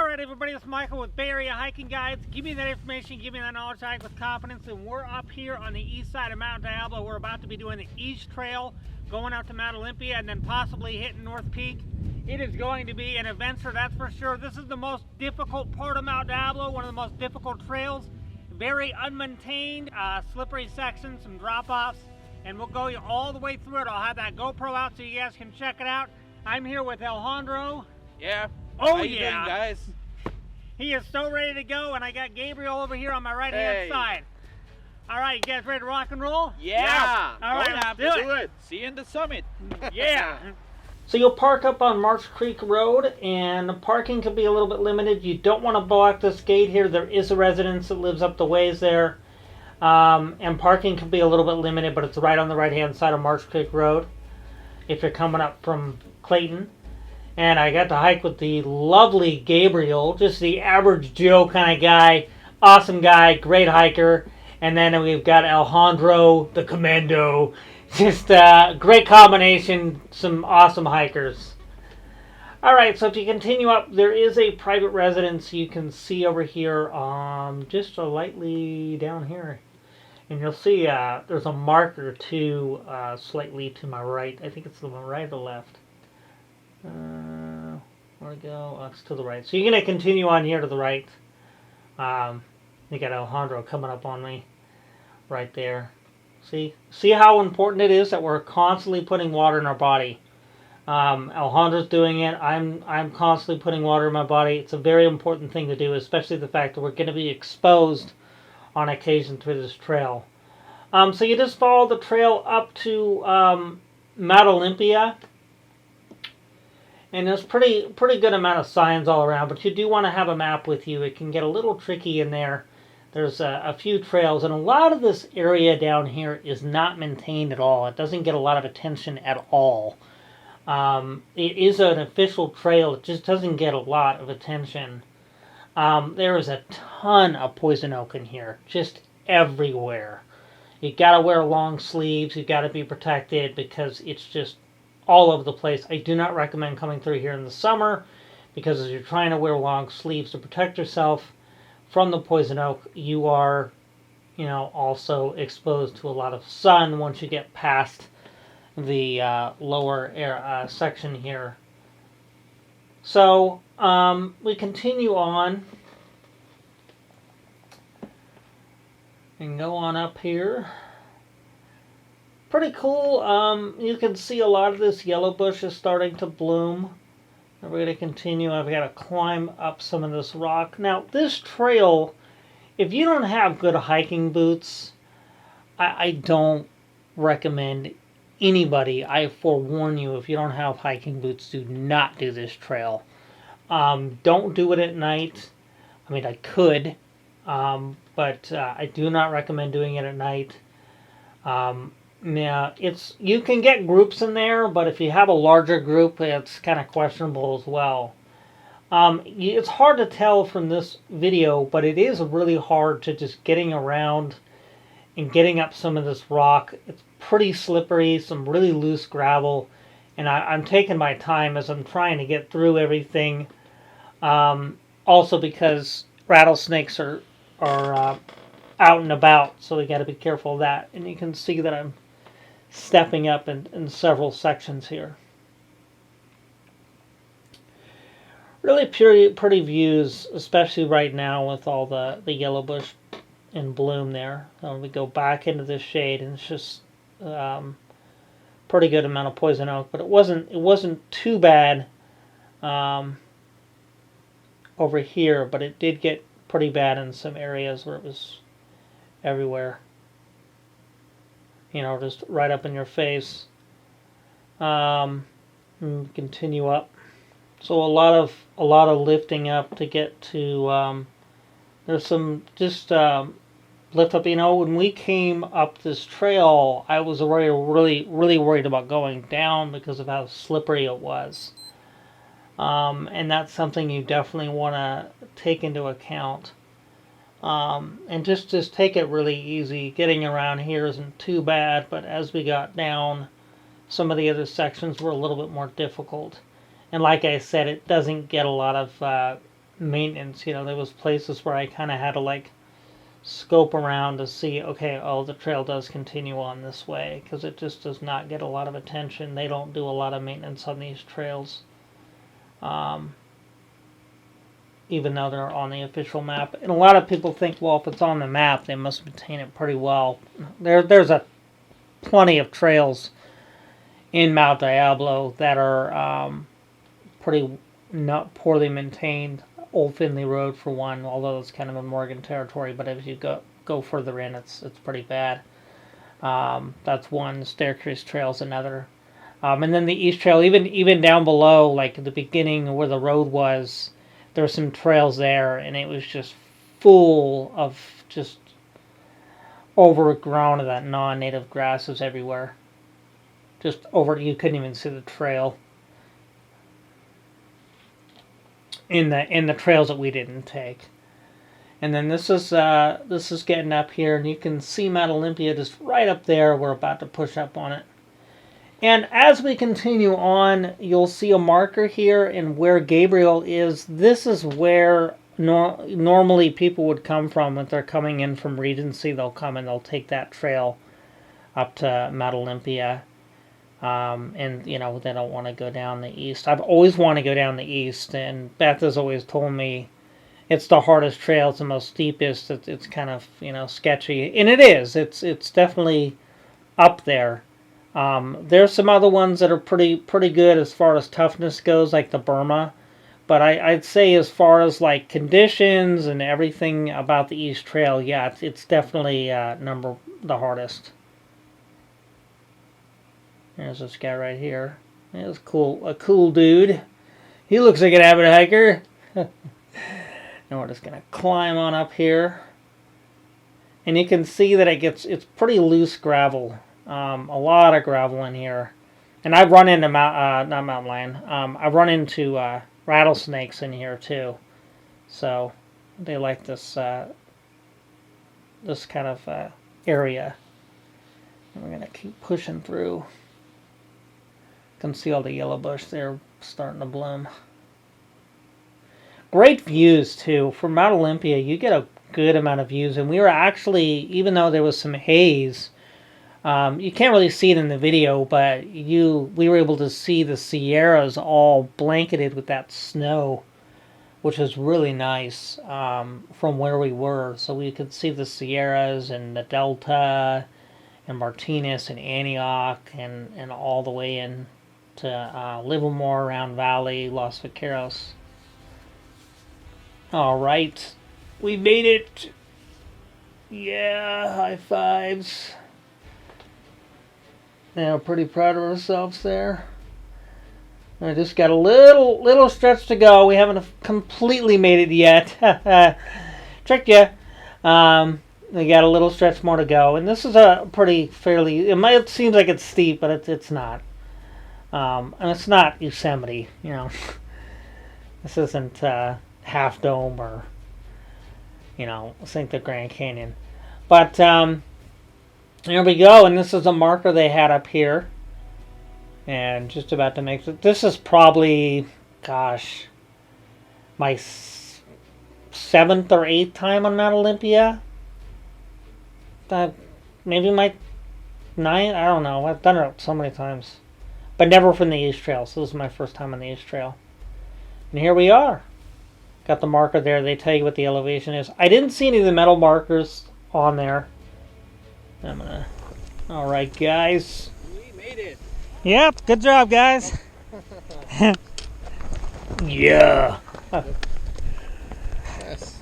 Alright everybody, it's Michael with Bay Area Hiking Guides. Give me that information, give me that knowledge, hike with confidence. And we're up here on the east side of Mount Diablo. We're about to be doing the East Trail, going out to Mount Olympia, and then possibly hitting North Peak. It is going to be an adventure, that's for sure. This is the most difficult part of Mount Diablo, one of the most difficult trails. Very unmaintained, slippery sections, some drop-offs, and we'll go all the way through it. I'll have that GoPro out so you guys can check it out. I'm here with Alejandro. Yeah. Oh, How you doing, guys? He is so ready to go, and I got Gabriel over here on my right-hand side. All right, you guys ready to rock and roll? Yeah. All right, let's do it. See you in the summit. Yeah. So you'll park up on Marsh Creek Road, and parking can be a little bit limited. You don't want to block this gate here. There is a residence that lives up the ways there, and parking can be a little bit limited, but it's right on the right-hand side of Marsh Creek Road if you're coming up from Clayton. And I got to hike with the lovely Gabriel, just the average Joe kind of guy, awesome guy, great hiker. And then we've got Alejandro, the commando, just a great combination, some awesome hikers. All right, so if you continue up, there is a private residence you can see over here, just lightly down here. And you'll see there's a marker too, slightly to my right. I think it's the right or the left. Where to go? Oh, it's to the right. So you're going to continue on here to the right. You got Alejandro coming up on me right there. See how important it is that we're constantly putting water in our body. Alejandro's doing it. I'm constantly putting water in my body. It's a very important thing to do, especially the fact that we're going to be exposed on occasion through this trail. So you just follow the trail up to Mount Olympia. And there's pretty good amount of signs all around, but you do want to have a map with you. It can get a little tricky in there. There's a few trails, and a lot of this area down here is not maintained at all. It doesn't get a lot of attention at all. It is an official trail. It just doesn't get a lot of attention. There is a ton of poison oak in here, just everywhere. You got to wear long sleeves. You got to be protected because it's just all over the place. I do not recommend coming through here in the summer because as you're trying to wear long sleeves to protect yourself from the poison oak, you are, also exposed to a lot of sun once you get past the lower section here. So we continue on and go on up here. Pretty cool. You can see a lot of this yellow bush is starting to bloom. We're going to continue. I've got to climb up some of this rock. Now, this trail, if you don't have good hiking boots, I don't recommend anybody. I forewarn you, if you don't have hiking boots, do not do this trail. Don't do it at night. I mean, I could, but I do not recommend doing it at night. Yeah, you can get groups in there, but if you have a larger group, it's kind of questionable as well. It's hard to tell from this video, but it is really hard to just getting around and getting up some of this rock. It's pretty slippery, some really loose gravel, and I'm taking my time as I'm trying to get through everything. Also because rattlesnakes are out and about, so we got to be careful of that. And you can see that I'm stepping up in several sections here. Really pretty views, especially right now with all the yellow bush in bloom there. We go back into the shade, and it's just pretty good amount of poison oak, but it wasn't too bad over here, but it did get pretty bad in some areas where it was everywhere. Just right up in your face. Continue up. So a lot of lifting up to get to. There's some just lift up. When we came up this trail, I was really worried about going down because of how slippery it was. And that's something you definitely want to take into account. And just take it really easy. Getting around here isn't too bad, but as we got down, some of the other sections were a little bit more difficult. And like I said, it doesn't get a lot of maintenance. You know, there was places where I kind of had to like scope around to see, okay, oh, the trail does continue on this way, because it just does not get a lot of attention. They don't do a lot of maintenance on these trails, even though they're on the official map. And a lot of people think, well, if it's on the map, they must maintain it pretty well. There's plenty of trails in Mount Diablo that are pretty not poorly maintained. Old Finley Road for one, although it's kind of in Morgan territory, but as you go further in, it's pretty bad. That's one. Staircase Trail's another. And then the East Trail, even down below, like at the beginning where the road was, there were some trails there, and it was just full of just overgrown of that non-native grasses everywhere. Just over, you couldn't even see the trail. In the trails that we didn't take. And then this is getting up here, and you can see Mount Olympia just right up there. We're about to push up on it. And as we continue on, you'll see a marker here, and where Gabriel is, this is where normally people would come from if they're coming in from Regency. They'll come and they'll take that trail up to Mount Olympia. And, you know, they don't want to go down the east. I've always wanted to go down the east, and Beth has always told me it's the hardest trail, it's the most steepest, it's kind of, you know, sketchy. And it is. It's definitely up there. There's some other ones that are pretty good as far as toughness goes, like the Burma. But I'd say as far as, like, conditions and everything about the East Trail, yeah, it's definitely the hardest. There's this guy right here. He's a cool dude. He looks like an avid hiker. And we're just gonna climb on up here, and you can see that it's pretty loose gravel. A lot of gravel in here, and I've run into not mountain lion. I've run into rattlesnakes in here too, so they like this this kind of area. And we're gonna keep pushing through. Can see all the yellow bush there starting to bloom. Great views too. From Mount Olympia, you get a good amount of views, and we were actually, even though there was some haze, you can't really see it in the video, but we were able to see the Sierras all blanketed with that snow, which is really nice from where we were. So we could see the Sierras and the Delta and Martinez and Antioch and all the way in to Livermore, Round Valley, Los Vaqueros. All right, we made it. Yeah, high fives. Yeah, we're pretty proud of ourselves there. I just got a little stretch to go. We haven't completely made it yet. Tricked ya. We got a little stretch more to go, and this is a pretty fairly. It seems like it's steep, but it's not. And it's not Yosemite, you know. This isn't Half Dome or, you know, St. the Grand Canyon. But there we go, and this is a marker they had up here, and just about to make it. This is probably, gosh, my 7th or 8th time on Mount Olympia. Maybe my 9th. I don't know. I've done it so many times. But never from the East Trail. So this is my first time on the East Trail. And here we are. Got the marker there. They tell you what the elevation is. I didn't see any of the metal markers on there. Alright, guys. We made it. Yep, good job, guys. Yeah. Yes.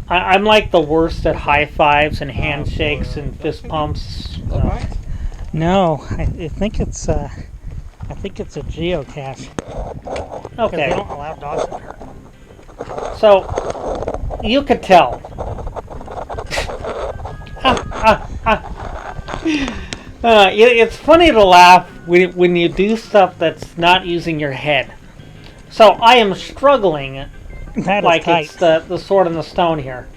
I'm like the worst at high fives and handshakes and fist pumps. All right. No, I think it's a geocache. Okay. They don't allow dogs in here. So you could tell. It's funny to laugh when you do stuff that's not using your head. So I am struggling. That like is tight. it's the sword and the stone here.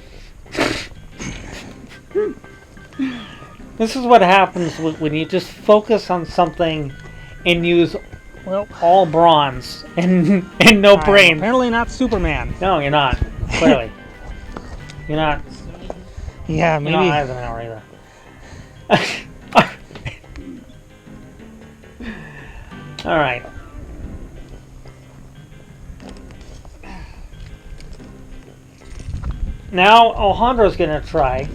This is what happens when you just focus on something and use Well, all bronze and no I'm brains. apparently not Superman. No, you're not. Clearly, you're not. Yeah, You're maybe. not Eisenhower either. All right. Now Alejandro's gonna try.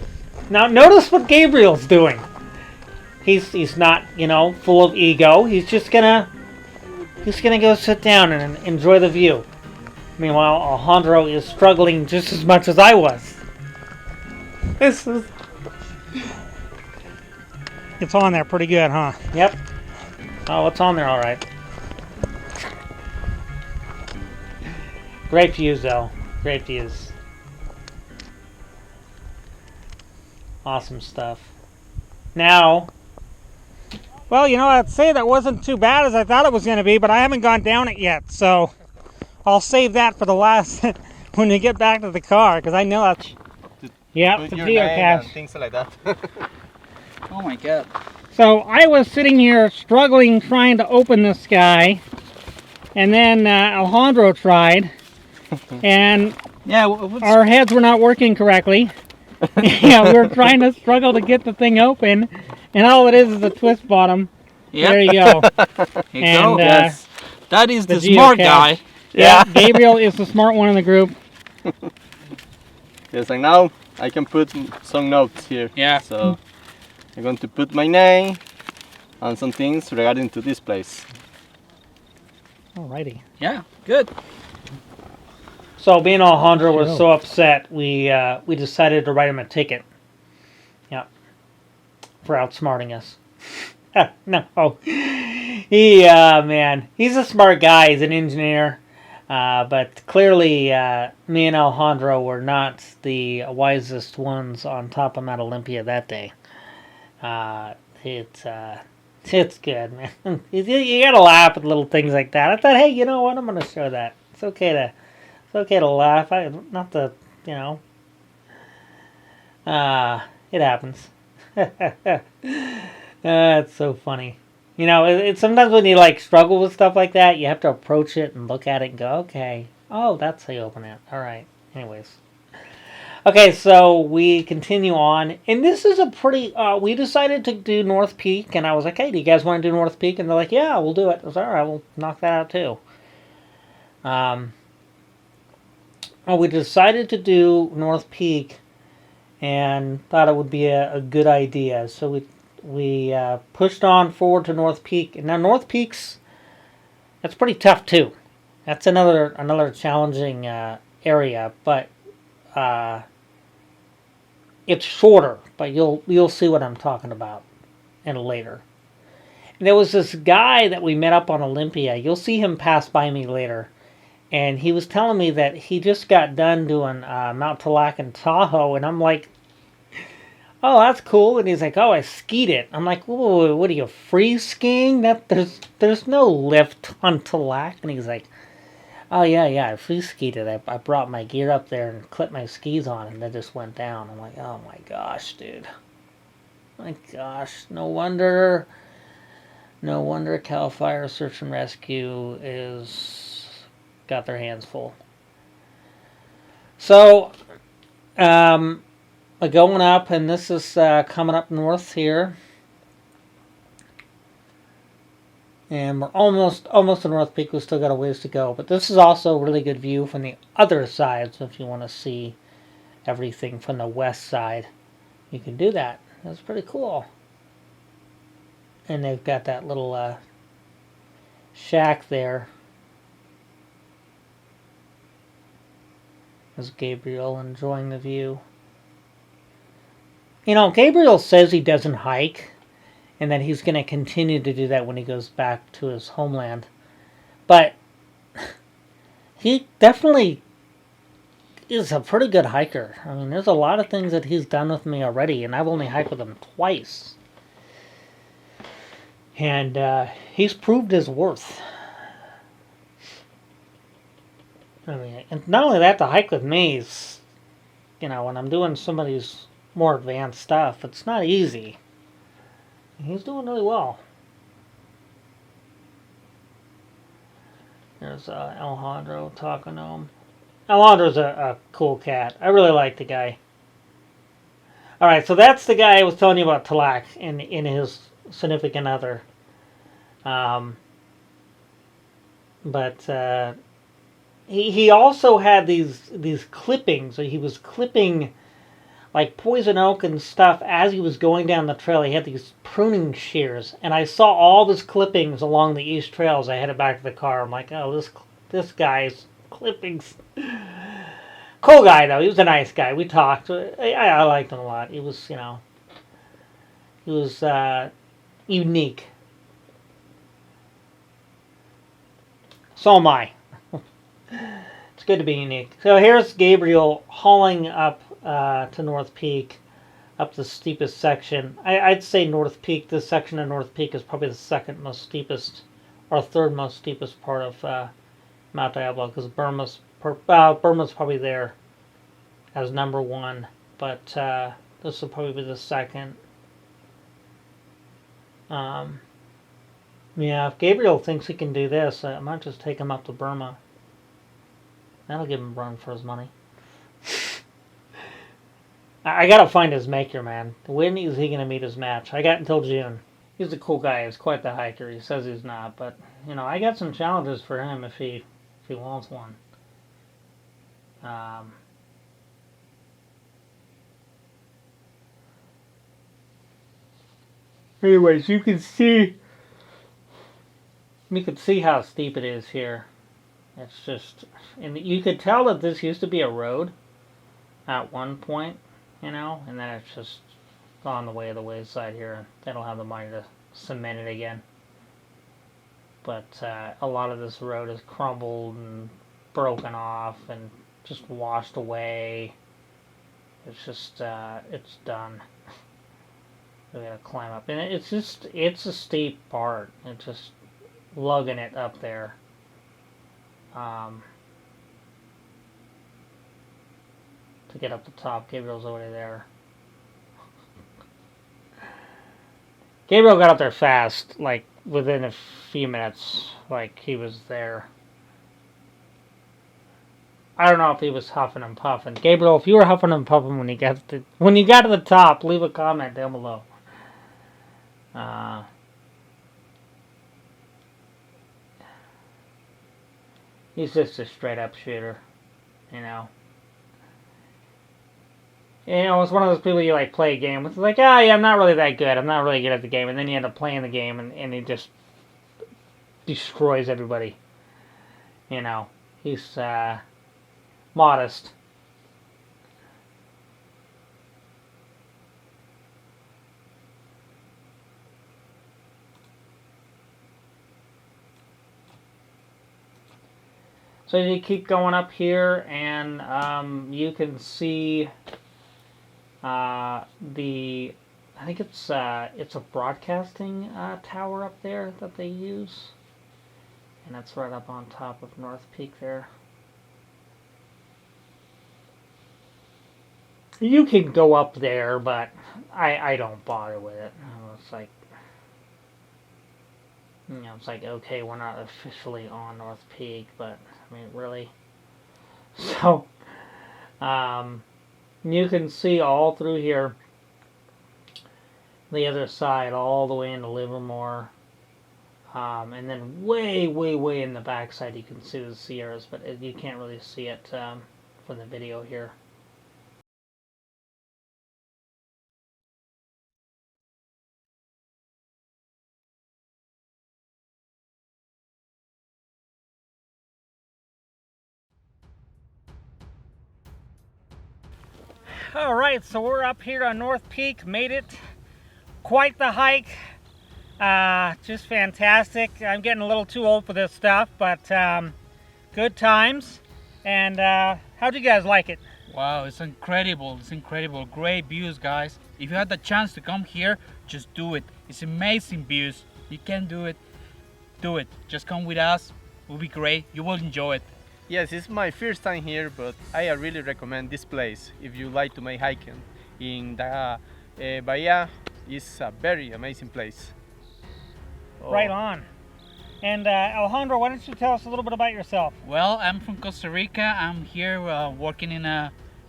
Now notice what Gabriel's doing. He's not, full of ego. He's gonna go sit down and enjoy the view. Meanwhile, Alejandro is struggling just as much as I was. This is. It's on there pretty good, huh? Yep. Oh, it's on there all right. Great views, though. Great views. Awesome stuff. Now. Well, I'd say that wasn't too bad as I thought it was going to be, but I haven't gone down it yet, so I'll save that for the last when we get back to the car, because I know that's. Yeah, Put the your name geocache. and things like that. Oh my god. So I was sitting here struggling trying to open this guy, and then Alejandro tried, and Yeah, our heads were not working correctly. Yeah, we were trying to struggle to get the thing open, and all it is a twist bottom. yeah. There you go. Here you And, go. Yes. That is the the smart geocache. guy. Yeah, Gabriel is the smart one in the group. Yes, and now I can put some notes here. Yeah. So I'm going to put my name and some things regarding to this place. Alrighty. Yeah, good. So, being Alejandro was so upset, we decided to write him a ticket. Yeah. For outsmarting us. No. Man. He's a smart guy. He's an engineer. But clearly, me and Alejandro were not the wisest ones on top of Mount Olympia that day. It's good, man. You gotta laugh at little things like that. I thought, hey, you know what? I'm gonna show that. It's okay to laugh. Not to, it happens. It's so funny. It's sometimes when you struggle with stuff like that, you have to approach it and look at it and go, okay, oh, that's how you open it. All right. Anyways. Okay, so we continue on, and this is a pretty, we decided to do North Peak, and I was like, hey, do you guys want to do North Peak? And they're like, yeah, we'll do it. I was like, all right, we'll knock that out too. Well, we decided to do North Peak, and thought it would be a good idea, so we pushed on forward to North Peak, and now North Peak's, that's pretty tough too. That's another challenging area, but it's shorter, but you'll see what I'm talking about in later. And there was this guy that we met up on Olympia. You'll see him pass by me later, and he was telling me that he just got done doing Mount Talac and Tahoe, and I'm like, oh, that's cool. And he's like, oh, I skied it. I'm like, whoa, what are you, free skiing? There's no lift on Talac. And he's like, oh, yeah, I free skied it. I brought my gear up there and clipped my skis on, and they just went down. I'm like, oh my gosh, dude. My gosh, no wonder Cal Fire Search and Rescue is got their hands full. So, going up, and this is coming up north here. And we're almost to North Peak. We've still got a ways to go. But this is also a really good view from the other side. So if you want to see everything from the west side, you can do that. That's pretty cool. And they've got that little shack there. There's Gabriel enjoying the view. Gabriel says he doesn't hike, and that he's going to continue to do that when he goes back to his homeland. But he definitely is a pretty good hiker. I mean, there's a lot of things that he's done with me already, and I've only hiked with him twice. And he's proved his worth. I mean, and not only that, to hike with me is, when I'm doing somebody's more advanced stuff, it's not easy. He's doing really well. There's Alejandro talking to him. Alejandro's a cool cat. I really like the guy. All right, so that's the guy I was telling you about, Talak, in his significant other. But he also had these clippings. So he was clipping like poison oak and stuff as he was going down the trail. He had these pruning shears, and I saw all these clippings along the east trail as I headed back to the car. I'm like, oh, this guy's clippings. Cool guy though. He was a nice guy. We talked. I liked him a lot. He was, he was unique. So am I. It's good to be unique. So here's Gabriel hauling up to North Peak, up the steepest section. I'd say North Peak, this section of North Peak is probably the second most steepest, or third most steepest part of Mount Diablo, because Burma's probably there as number one, but this will probably be the second. Yeah, if Gabriel thinks he can do this, I might just take him up to Burma. That'll give him a run for his money. I gotta find his maker, man. When is he gonna meet his match? I got until June. He's a cool guy. He's quite the hiker. He says he's not, but I got some challenges for him if he wants one. Anyways, you can see how steep it is here. It's just, and you could tell that this used to be a road at one point, and then it's just gone the way of the wayside here, and they don't have the money to cement it again. But a lot of this road is crumbled and broken off and just washed away. It's just, it's done. We gotta climb up, and it's a steep part. It's just lugging it up there. To get up the top. Gabriel's already there. Gabriel got up there fast, like within a few minutes, like he was there. I don't know if he was huffing and puffing. Gabriel, if you were huffing and puffing when you got to the top, leave a comment down below. He's just a straight up shooter, it's one of those people you play a game with. It's like, yeah, I'm not really that good. I'm not really good at the game. And then you end up playing the game and he just destroys everybody. He's modest. So you keep going up here, and you can see I think it's a broadcasting tower up there that they use, and that's right up on top of North Peak there. You can go up there, but I don't bother with it. It's like, it's like, okay, we're not officially on North Peak, but I mean, really. So, you can see all through here, the other side, all the way into Livermore, and then way, way, way in the backside, you can see the Sierras, but you can't really see it from the video here. Alright, so we're up here on North Peak, made it. Quite the hike. Just fantastic. I'm getting a little too old for this stuff, but good times. And how'd you guys like it? Wow, it's incredible. It's incredible. Great views, guys. If you had the chance to come here, just do it. It's amazing views. You can do it. Do it. Just come with us. It will be great. You will enjoy it. Yes, it's my first time here, but I really recommend this place if you like to make hiking. In the Bahia, it's a very amazing place. Right on. And Alejandro, why don't you tell us a little bit about yourself? Well, I'm from Costa Rica. I'm here working in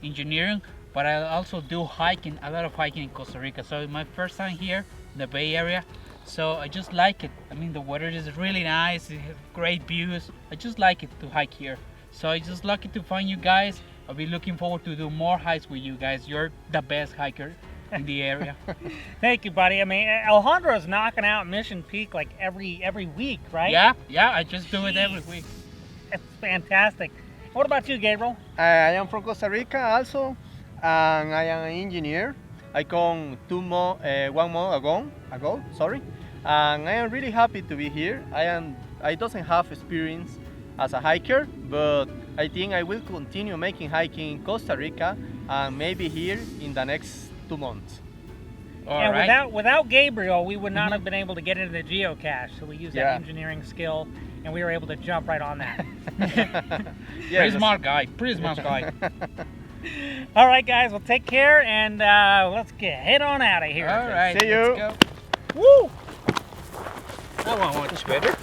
engineering, but I also do hiking, a lot of hiking in Costa Rica. So it's my first time here in the Bay Area. So I just like it. I mean, the weather is really nice. It has great views. I just like it to hike here. So I'm just lucky to find you guys. I'll be looking forward to do more hikes with you guys. You're the best hiker in the area. Thank you, buddy. I mean, Alejandro is knocking out Mission Peak like every week, right? Yeah, I just do it every week. It's fantastic. What about you, Gabriel? I am from Costa Rica also, and I am an engineer. I come 1 month ago, sorry, and I am really happy to be here. I doesn't have experience as a hiker, but I think I will continue making hiking in Costa Rica and maybe here in the next 2 months. And Alright. without Gabriel, we would not have been able to get into the geocache. So we used that Yeah. engineering skill, and we were able to jump right on that. Pretty smart guy. Pretty smart guy. All right, guys. Well, take care, and let's head on out of here. All right. See you. Let's go. Woo! That one much better.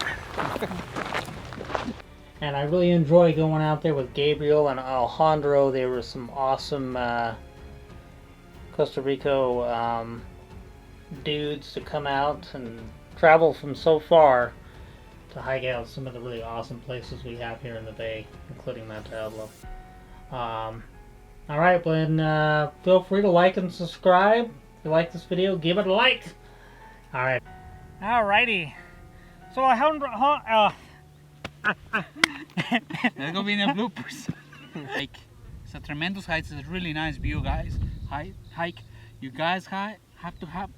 And I really enjoy going out there with Gabriel and Alejandro. They were some awesome Costa Rica dudes to come out and travel from so far to hike out some of the really awesome places we have here in the Bay, including Mount Diablo. Alright, then feel free to like and subscribe. If you like this video, give it a like. Alright. Alrighty. So Alejandro, That's gonna be in the bloopers. Like, it's a tremendous hike. It's a really nice view, guys. Hike. You guys have to have